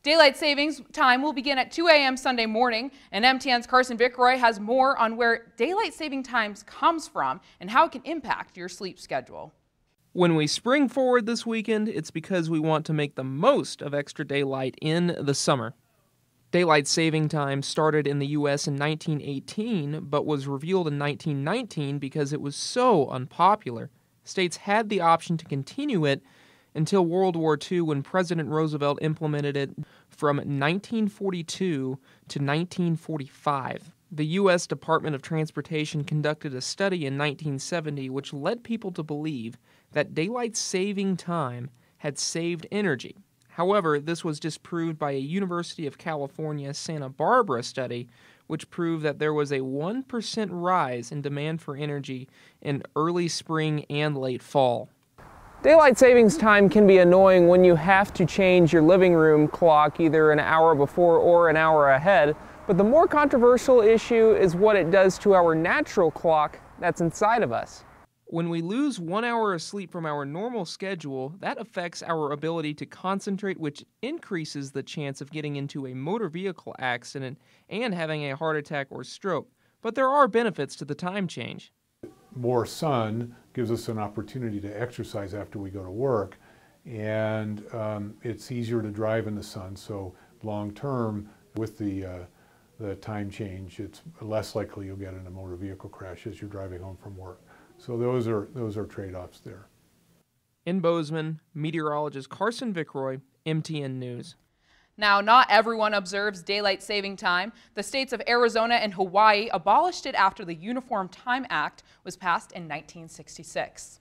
Daylight savings time will begin at 2 a.m. Sunday morning, and MTN's Carson Vickroy has more on where daylight saving times comes from and how it can impact your sleep schedule. When we spring forward this weekend, it's because we want to make the most of extra daylight in the summer. Daylight saving time started in the U.S. in 1918, but was repealed in 1919 because it was so unpopular. States had the option to continue it until World War II, when President Roosevelt implemented it from 1942 to 1945. The U.S. Department of Transportation conducted a study in 1970 which led people to believe that daylight saving time had saved energy. However, this was disproved by a University of California, Santa Barbara study, which proved that there was a 1% rise in demand for energy in early spring and late fall. Daylight savings time can be annoying when you have to change your living room clock either an hour before or an hour ahead, but the more controversial issue is what it does to our natural clock that's inside of us. When we lose 1 hour of sleep from our normal schedule, that affects our ability to concentrate, which increases the chance of getting into a motor vehicle accident and having a heart attack or stroke. But there are benefits to the time change. More sun gives us an opportunity to exercise after we go to work, and it's easier to drive in the sun, so long term with the time change, it's less likely you'll get in a motor vehicle crash as you're driving home from work. So those are trade-offs there. In Bozeman, meteorologist Carson Vickroy, MTN News. Now, not everyone observes daylight saving time. The states of Arizona and Hawaii abolished it after the Uniform Time Act was passed in 1966.